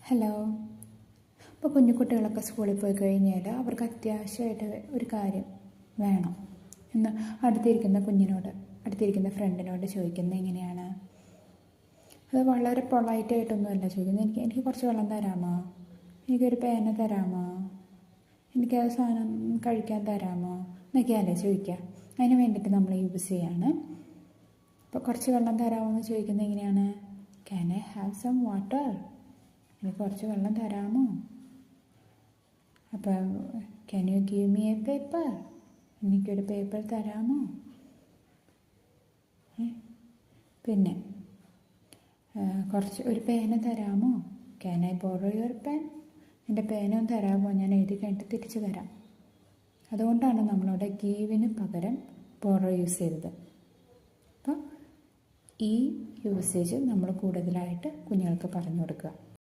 Hello. ഇപ്പോൾ കുഞ്ഞു കുട്ടികളൊക്കെ സ്കൂളിൽ പോയി കഴിഞ്ഞാൽ അവർക്ക് അത്യാവശ്യമായിട്ട് ഒരു കാര്യം വേണം എന്ന് അടുത്തിരിക്കുന്ന ഫ്രണ്ടിനോട് ചോദിക്കുന്നത് എങ്ങനെയാണ്? അത് വളരെ പൊളൈറ്റായിട്ടൊന്നുമല്ല ചോദിക്കുന്നത്. എനിക്ക് കുറച്ച് വെള്ളം തരാമോ, എനിക്കൊരു പേന തരാമോ, എനിക്കത് സാധനം കഴിക്കാൻ തരാമോ എന്നൊക്കെയല്ലേ ചോദിക്കുക. അതിന് വേണ്ടിയിട്ട് നമ്മൾ യൂസ് ചെയ്യാണ്. അപ്പോൾ കുറച്ച് വെള്ളം തരാമോ എന്ന് ചോദിക്കുന്നത് എങ്ങനെയാണ്? Can I have some water? എനിക്ക് കുറച്ച് വെള്ളം തരാമോ? അപ്പോൾ can you give me a paper? എനിക്കൊരു പേപ്പർ തരാമോ? പിന്നെ ഒരു പേന തരാമോ? Can I borrow your pen? എൻ്റെ പേന ഒന്ന് തരാമോ, ഞാൻ എഴുതി കഴിഞ്ഞിട്ട് തിരിച്ചു തരാം. അതുകൊണ്ടാണ് നമ്മളവിടെ ഗീവിന് പകരം ബോറോ യൂസ് ചെയ്തത്. അപ്പോൾ ഈ യൂസേജ് നമ്മൾ കൂടുതലായിട്ട് കുഞ്ഞുങ്ങൾക്ക് പറഞ്ഞു കൊടുക്കുക.